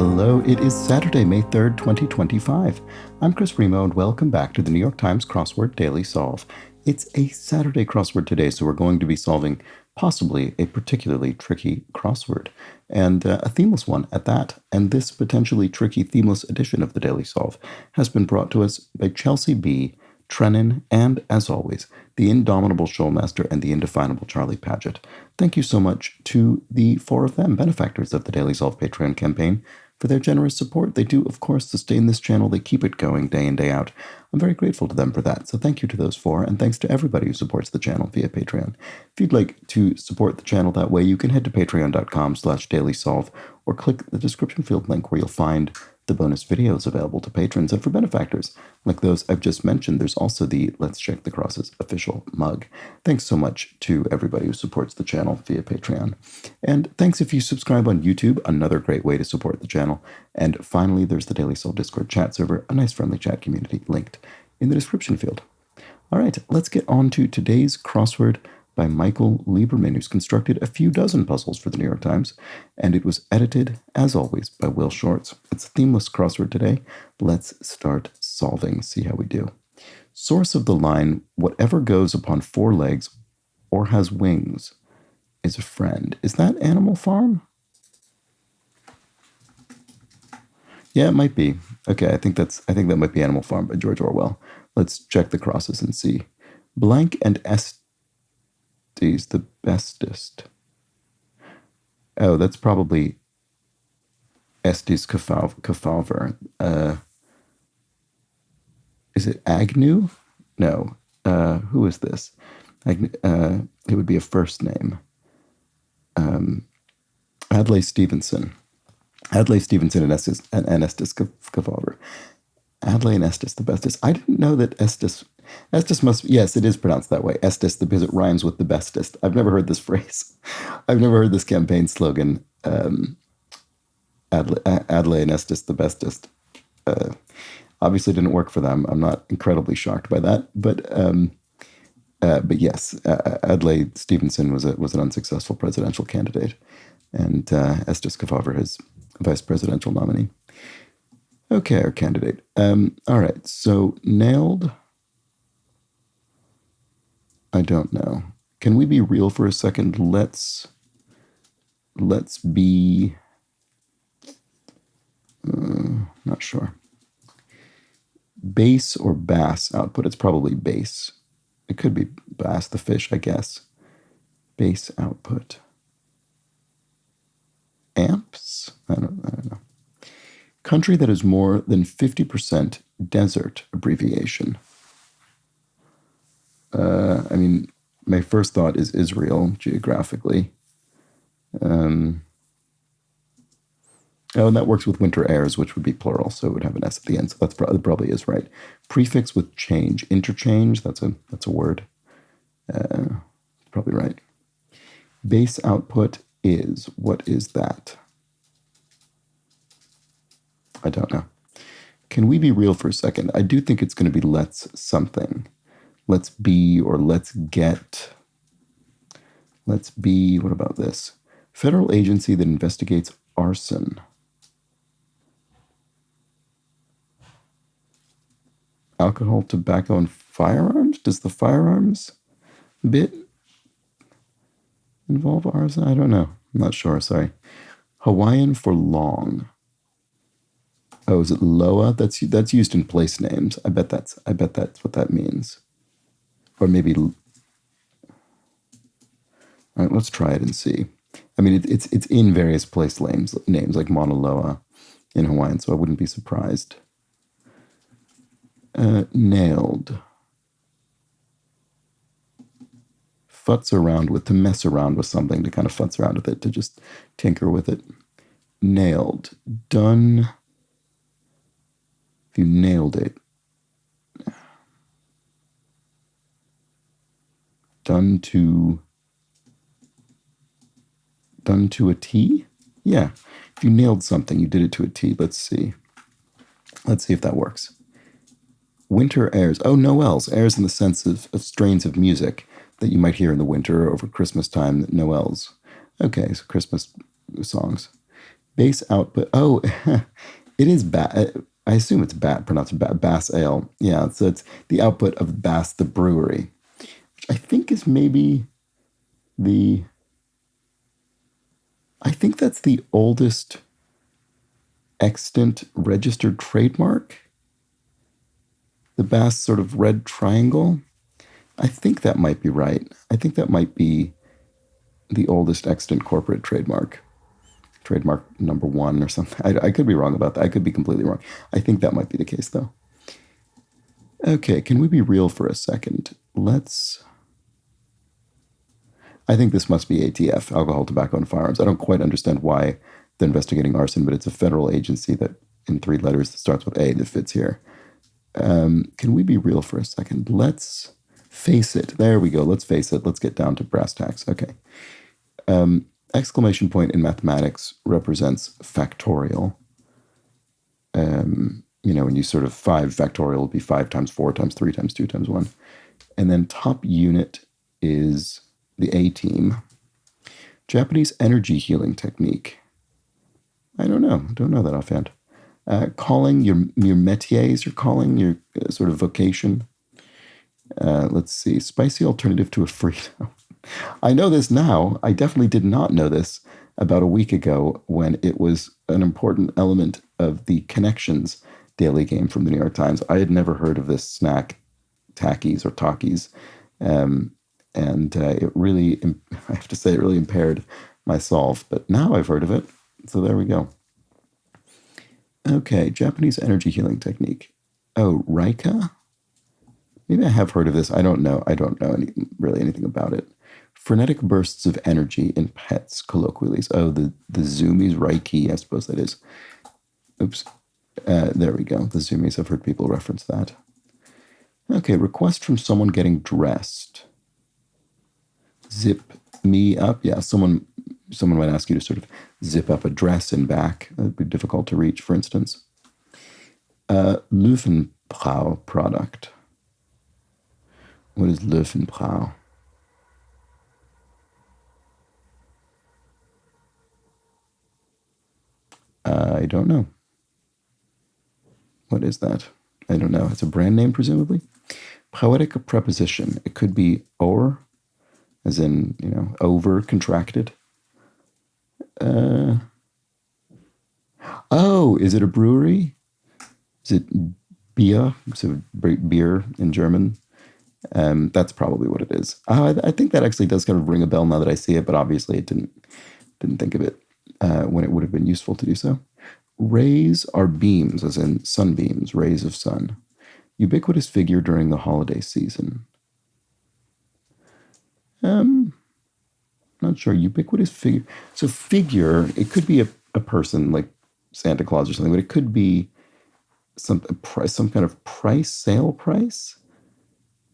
Hello, it is Saturday, May 3rd, 2025. I'm Chris Remo, and welcome back to the New York Times Crossword Daily Solve. It's a Saturday crossword today, so we're going to be solving possibly a particularly tricky crossword, and a themeless one at that. And this potentially tricky themeless edition of the Daily Solve has been brought to us by Chelsea B., Trennan, and, as always, the indomitable Showmaster and the indefinable Charlie Paget. Thank you so much to the four of them, benefactors of the Daily Solve Patreon campaign, for their generous support. They do, of course, sustain this channel. They keep it going day in, day out. I'm very grateful to them for that. So thank you to those four, and thanks to everybody who supports the channel via Patreon. If you'd like to support the channel that way, you can head to patreon.com/dailysolve or click the description field link where you'll find the bonus videos available to patrons. And for benefactors, like those I've just mentioned, there's also the Let's Check the Crosses official mug. Thanks so much to everybody who supports the channel via Patreon. And thanks if you subscribe on YouTube, another great way to support the channel. And finally, there's the Daily Solve Discord chat server, a nice friendly chat community linked in the description field. All right, let's get on to today's crossword by Michael Lieberman, who's constructed a few dozen puzzles for the New York Times, and it was edited, as always, by Will Shorts. It's a themeless crossword today. Let's start solving, see how we do. Source of the line, whatever goes upon four legs or has wings is a friend. Is that Animal Farm? Yeah, it might be. Okay, I think that might be Animal Farm by George Orwell. Let's check the crosses and see. Blank and Estes the bestest. Oh, that's probably Estes Kefauver. Is it Agnew? No. Who is this? It would be a first name. Adlai Stevenson. Adlai Stevenson and Estes Kefauver. Adlai and Estes the bestest. I didn't know that Estes must, yes, it is pronounced that way. Estes, because it rhymes with the bestest. I've never heard this phrase. I've never heard this campaign slogan. Adlai and Estes the bestest. Obviously didn't work for them. I'm not incredibly shocked by that. But yes, Adlai Stevenson was an unsuccessful presidential candidate. And Estes Kefauver, his vice presidential nominee. Okay, our candidate. All right, so nailed. I don't know. Can we be real for a second? Let's be. Not sure. Bass or bass output? It's probably bass. It could be bass, the fish, I guess. Bass output. Amps? I don't know. Country that is more than 50% desert abbreviation. I mean, my first thought is Israel geographically. Oh, and that works with winter airs, which would be plural, so it would have an S at the end. So that probably is right. Prefix with change, interchange. That's a word. Probably right. Base output is, what is that? I don't know. Can we be real for a second? I do think it's going to be let's something. Let's be or let's get. Let's be, what about this? Federal agency that investigates arson. Alcohol, tobacco, and firearms? Does the firearms bit involve arson? I don't know. I'm not sure, sorry. Hawaiian for long. Oh, is it Loa? That's used in place names. I bet that's what that means. Or maybe. All right, let's try it and see. I mean, it's in various place names like Mauna Loa in Hawaiian, so I wouldn't be surprised. Nailed. Futz around with, to mess around with something, to kind of futz around with it, to just tinker with it. Nailed. Done. You nailed it. Done to a T? Yeah. If you nailed something, you did it to a T. Let's see. Let's see if that works. Winter airs. Oh, Noels. Airs in the sense of strains of music that you might hear in the winter or over Christmas time. Noels. Okay, so Christmas songs. Base output. Oh, it is I assume it's pronounced Bass Ale. Yeah, so it's the output of Bass the brewery, which I think is maybe the. I think that's the oldest extant registered trademark. The Bass sort of red triangle. I think that might be right. I think that might be the oldest extant corporate trademark. Trademark number one or something. I could be wrong about that. I could be completely wrong. I think that might be the case, though. Okay, can we be real for a second? I think this must be ATF, Alcohol, Tobacco, and Firearms. I don't quite understand why they're investigating arson, but it's a federal agency that in three letters that starts with A that fits here. Can we be real for a second? Let's face it. There we go. Let's face it. Let's get down to brass tacks. Okay. Exclamation point in mathematics represents factorial. When you sort of 5 factorial will be 5 times 4 times 3 times 2 times 1. And then top unit is the A team. Japanese energy healing technique. I don't know that offhand. Calling your métier is your calling, your sort of vocation. Let's see. Spicy alternative to a Frito. I know this now. I definitely did not know this about a week ago when it was an important element of the Connections daily game from the New York Times. I had never heard of this snack, Takis or Takis. And it really, I have to say, it really impaired my solve. But now I've heard of it. So there we go. Okay, Japanese energy healing technique. Oh, Raika? Maybe I have heard of this. I don't know. Really anything about it. Frenetic bursts of energy in pets, colloquially. Oh, the zoomies, Reiki, I suppose that is. Oops. There we go. The zoomies, I've heard people reference that. Okay, request from someone getting dressed. Zip me up. Yeah, someone might ask you to sort of zip up a dress and back. That would be difficult to reach, for instance. Löwenbräu product. What is Löwenbräu? I don't know. What is that? I don't know. It's a brand name, presumably. Poetic preposition. It could be or, as in, over, contracted. Is it a brewery? Is it Bier? So beer in German. That's probably what it is. I think that actually does kind of ring a bell now that I see it, but obviously it didn't think of it when it would have been useful to do so. Rays are beams, as in sunbeams, rays of sun. Ubiquitous figure during the holiday season. Not sure. Ubiquitous figure. So figure, it could be a person like Santa Claus or something, but it could be some kind of price, sale price.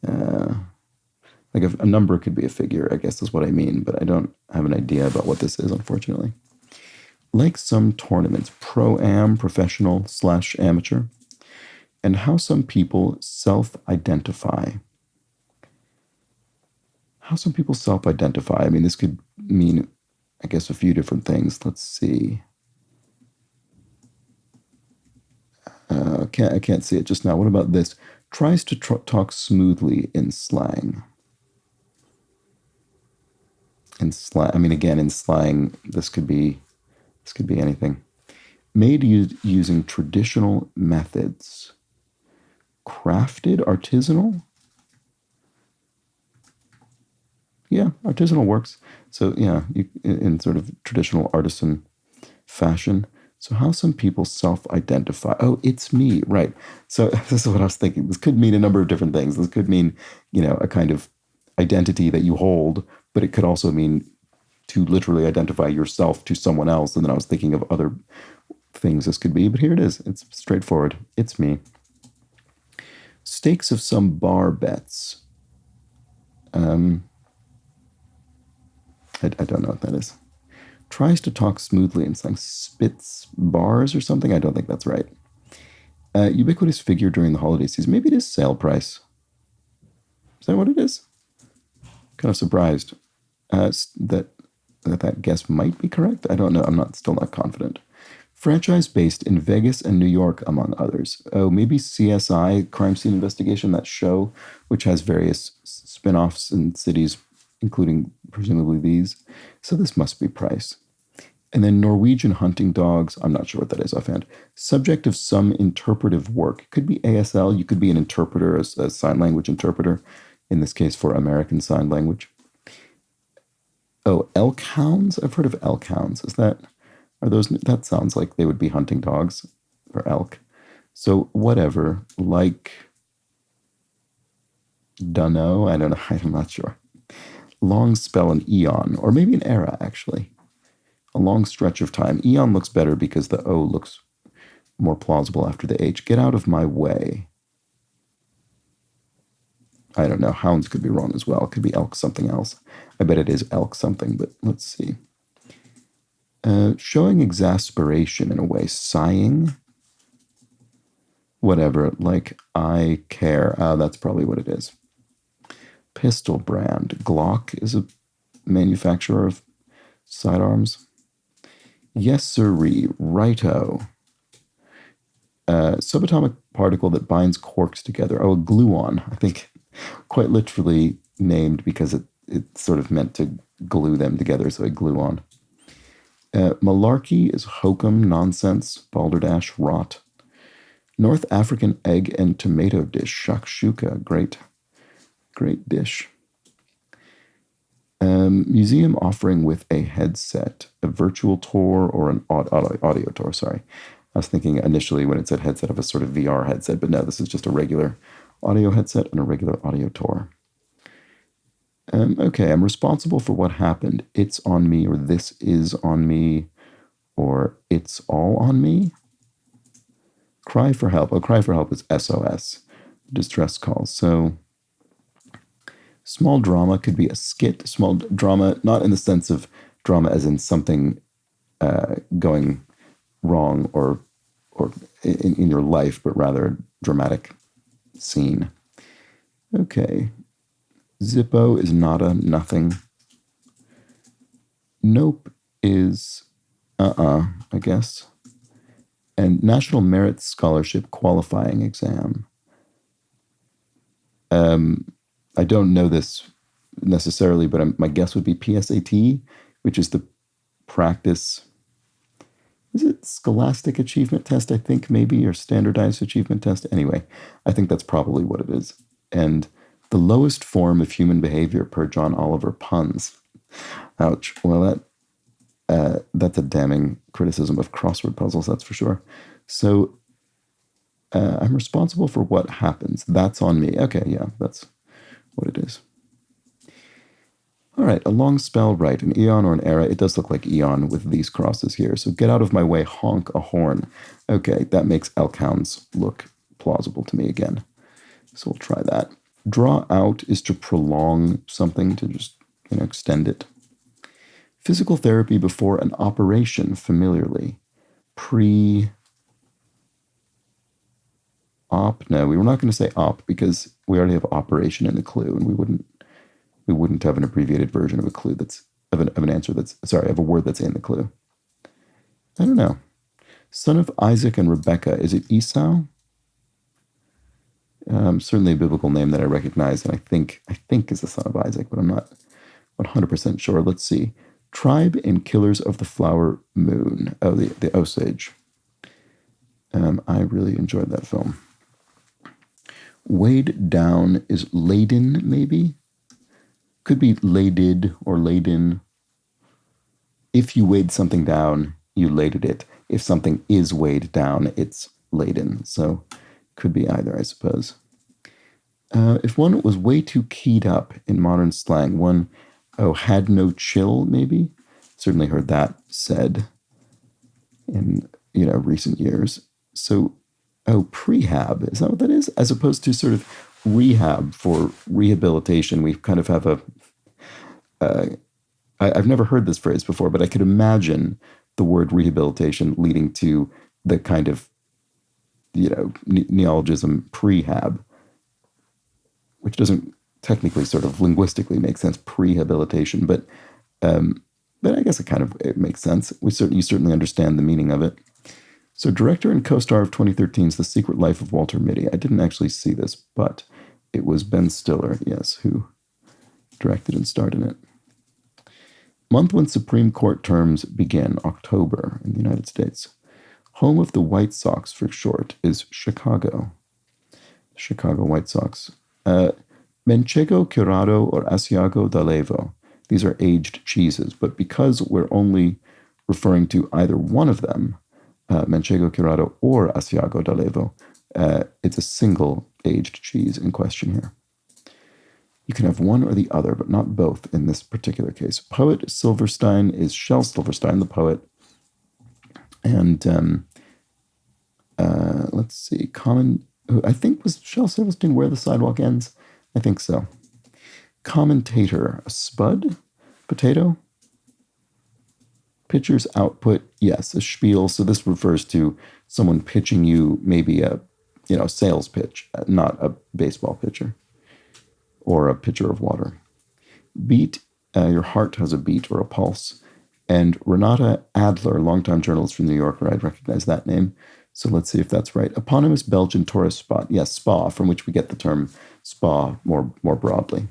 Like a number could be a figure, I guess is what I mean, but I don't have an idea about what this is, unfortunately. Like some tournaments, pro-am, professional / amateur, and how some people self-identify. How some people self-identify. I mean, this could mean, I guess, a few different things. Let's see. I can't see it just now. What about this? Tries to talk smoothly in slang. In slang, I mean, again, in slang, this could be anything. Made using traditional methods. Crafted, artisanal. Yeah, artisanal works. So yeah, in sort of traditional artisan fashion. So how some people self-identify. Oh, it's me, right. So this is what I was thinking. This could mean a number of different things. This could mean, a kind of identity that you hold, but it could also mean to literally identify yourself to someone else. And then I was thinking of other things this could be, but here it is. It's straightforward. It's me. Stakes of some bar bets. I don't know what that is. Tries to talk smoothly in slang. Spits bars or something? I don't think that's right. Ubiquitous figure during the holiday season. Maybe it is sale price. Is that what it is? Kind of surprised that guess might be correct. I don't know. I'm still not confident. Franchise based in Vegas and New York, among others. Oh, maybe CSI, Crime Scene Investigation, that show, which has various spin offs in cities, including presumably these. So this must be Price. And then Norwegian hunting dogs. I'm not sure what that is offhand. Subject of some interpretive work. Could be ASL. You could be an interpreter, a sign language interpreter, in this case for American Sign Language. Oh, elk hounds? I've heard of elk hounds. That sounds like they would be hunting dogs for elk. So whatever, like, dunno, I don't know, I'm not sure. Long spell an eon, or maybe an era, actually. A long stretch of time. Eon looks better because the O looks more plausible after the H. Get out of my way. I don't know. Hounds could be wrong as well. It could be elk something else. I bet it is elk something, but let's see. Showing exasperation in a way. Sighing. Whatever. Like, I care. That's probably what it is. Pistol brand. Glock is a manufacturer of sidearms. Yes, sirree. Righto. Subatomic particle that binds quarks together. Oh, a gluon. I think quite literally named because it sort of meant to glue them together, so a gluon. Malarkey is hokum, nonsense, balderdash, rot. North African egg and tomato dish, shakshuka, great dish. Museum offering with a headset, a virtual tour or an audio tour, sorry. I was thinking initially when it said headset of a sort of VR headset, but no, this is just a regular audio headset and a regular audio tour. Okay, I'm responsible for what happened. It's on me, or this is on me, or it's all on me. Cry for help. Oh, cry for help is SOS, distress calls. So small drama could be a skit. Small drama, not in the sense of drama as in something going wrong or in your life, but rather a dramatic scene. Okay. Zippo is nada, nothing. Nope is I guess. And National Merit Scholarship qualifying exam. I don't know this necessarily, but my guess would be PSAT, which is the practice. Is it Scholastic Achievement Test, I think, maybe, or Standardized Achievement Test? Anyway, I think that's probably what it is. And the lowest form of human behavior per John Oliver puns. Ouch. Well, that's a damning criticism of crossword puzzles, that's for sure. So I'm responsible for what happens. That's on me. Okay, yeah, that's what it is. All right, a long spell, right, an eon or an era. It does look like eon with these crosses here. So get out of my way, honk a horn. Okay, that makes elk hounds look plausible to me again. So we'll try that. Draw out is to prolong something, to just, extend it. Physical therapy before an operation, familiarly. Op? No, we were not going to say op because we already have operation in the clue, and we wouldn't have an abbreviated version of a clue that's of an answer that's of a word that's in the clue. I don't know. Son of Isaac and Rebekah. Is it Esau? Certainly a biblical name that I recognize, and I think is the son of Isaac, but I'm not 100% sure. Let's see. Tribe and Killers of the Flower Moon. Oh, the Osage. I really enjoyed that film. Weighed down is laden, maybe? Could be laded or laden. If you weighed something down, you laded it. If something is weighed down, it's laden. So could be either, I suppose. If one was way too keyed up in modern slang, one, had no chill, maybe? Certainly heard that said in, recent years. So, prehab, is that what that is? As opposed to sort of rehab for rehabilitation, we kind of have I've never heard this phrase before, but I could imagine the word rehabilitation leading to the kind of, neologism prehab, which doesn't technically sort of linguistically make sense, prehabilitation, but I guess it makes sense. You certainly understand the meaning of it. So, director and co-star of 2013's The Secret Life of Walter Mitty. I didn't actually see this, but it was Ben Stiller, yes, who directed and starred in it. Month when Supreme Court terms begin, October in the United States. Home of the White Sox, for short, is Chicago. Chicago White Sox. Manchego Curado or Asiago d'Alevo. These are aged cheeses, but because we're only referring to either one of them, Manchego Curado or Asiago d'Alevo, it's a single aged cheese in question here. You can have one or the other, but not both in this particular case. Poet Silverstein is Shel Silverstein, the poet. And let's see, I think was Shel Silverstein Where the Sidewalk Ends? I think so. Commentator, a spud? Potato? Pitcher's output, yes, a spiel. So this refers to someone pitching you maybe a sales pitch, not a baseball pitcher or a pitcher of water. Beat, your heart has a beat or a pulse. And Renata Adler, longtime journalist from New Yorker, I'd recognize that name. So let's see if that's right. Eponymous Belgian tourist spot. Yes, spa, from which we get the term spa more broadly.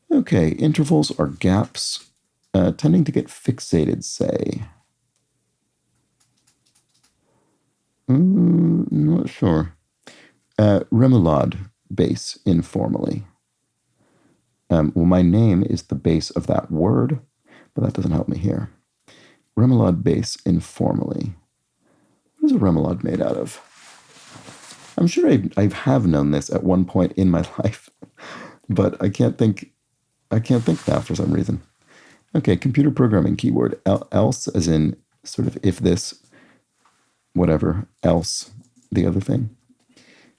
Okay, intervals are gaps, tending to get fixated, say. Not sure. Remoulade base, informally. Well, my name is the base of that word, but that doesn't help me here. Remoulade base, informally. What is a remoulade made out of? I'm sure I have known this at one point in my life, but I can't think now for some reason. Okay, computer programming keyword. Else, as in sort of if this, whatever, else, the other thing.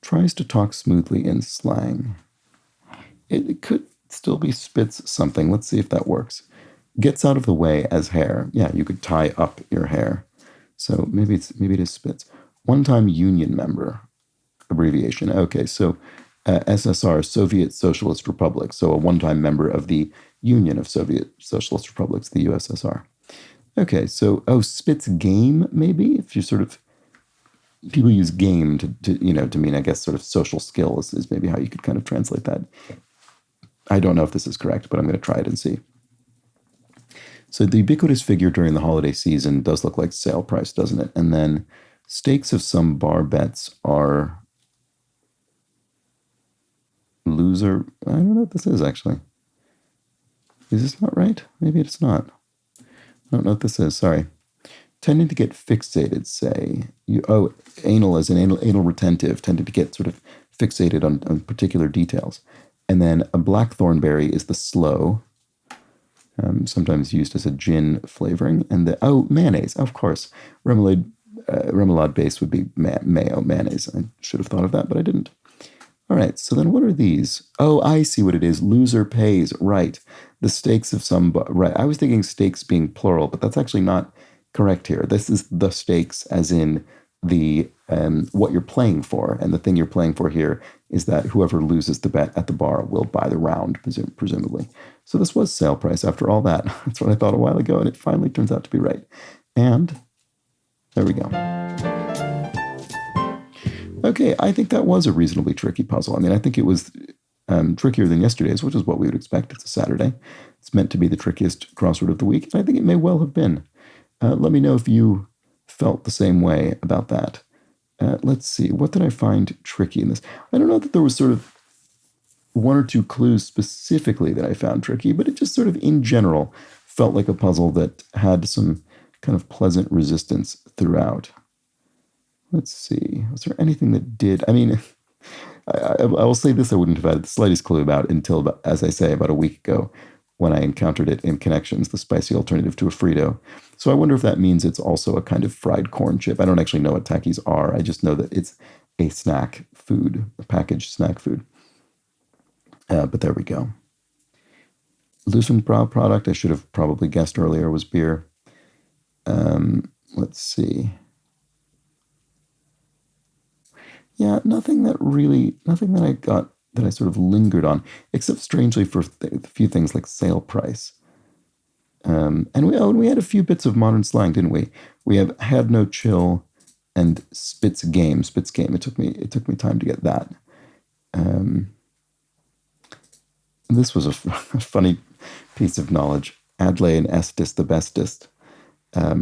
Tries to talk smoothly in slang. It could still be spits something. Let's see if that works. Gets out of the way as hair. Yeah, you could tie up your hair. So maybe it is spits. One-time union member. Abbreviation. Okay, so SSR, Soviet Socialist Republic. So a one-time member of the Union of Soviet Socialist Republics, the USSR. Okay, so, spits game, maybe? If you sort of, people use game to mean, I guess, sort of social skills is maybe how you could kind of translate that. I don't know if this is correct, but I'm going to try it and see. So the ubiquitous figure during the holiday season does look like sale price, doesn't it? And then stakes of some bar bets are loser. I don't know what this is, actually. Is this not right? Maybe it's not. I don't know what this is. Sorry. Tending to get fixated, say. Anal as in anal retentive, tended to get sort of fixated on particular details. And then a blackthornberry is the slow, sometimes used as a gin flavoring. And mayonnaise, of course. Remoulade base would be mayo, mayonnaise. I should have thought of that, but I didn't. All right, so then what are these? Oh, I see what it is. Loser pays, right. The stakes of some, right. I was thinking stakes being plural, but that's actually not correct here. This is the stakes as in the what you're playing for. And the thing you're playing for here is that whoever loses the bet at the bar will buy the round, presumably. So this was sale price after all that. That's what I thought a while ago, and it finally turns out to be right. And there we go. Okay, I think that was a reasonably tricky puzzle. I mean, I think it was trickier than yesterday's, which is what we would expect. It's a Saturday. It's meant to be the trickiest crossword of the week, and I think it may well have been. Let me know if you felt the same way about that. Let's see. What did I find tricky in this? I don't know that there was sort of one or two clues specifically that I found tricky, but it just sort of in general felt like a puzzle that had some kind of pleasant resistance throughout. Let's see. Was there anything that did? I mean, I will say this, I wouldn't have had the slightest clue about until, as I say, about a week ago when I encountered it in Connections, the spicy alternative to a Frito. So I wonder if that means it's also a kind of fried corn chip. I don't actually know what Takis are. I just know that it's a snack food, a packaged snack food. But there we go. Lucenbrau product, I should have probably guessed earlier, was beer. Let's see. Yeah, nothing that I got that I sort of lingered on, except strangely for a few things like sale price. And we had a few bits of modern slang, didn't we? We have had no chill and Spitz game. Spitz game. It took me time to get that. This was a funny piece of knowledge. Adlai and Estis the bestest. I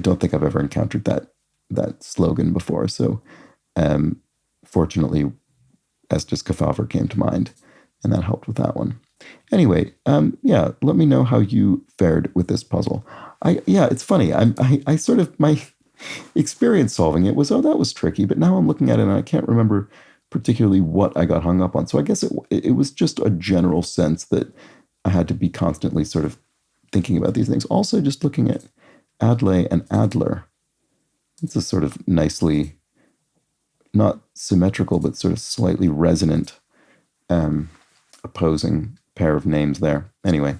don't think I've ever encountered that slogan before. So, fortunately, Estes Kefauver came to mind, and that helped with that one. Anyway, yeah, let me know how you fared with this puzzle. It's funny. I sort of, my experience solving it was, oh, that was tricky, but now I'm looking at it and I can't remember particularly what I got hung up on. So I guess it was just a general sense that I had to be constantly sort of thinking about these things. Also, just looking at Adlai and Adler. It's a sort of nicely, not symmetrical, but sort of slightly resonant, opposing pair of names there. Anyway,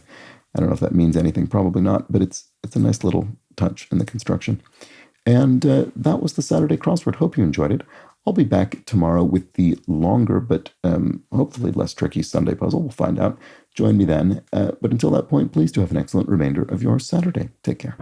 I don't know if that means anything. Probably not, but it's a nice little touch in the construction. And that was the Saturday crossword. Hope you enjoyed it. I'll be back tomorrow with the longer but hopefully less tricky Sunday puzzle. We'll find out. Join me then. But until that point, please do have an excellent remainder of your Saturday. Take care.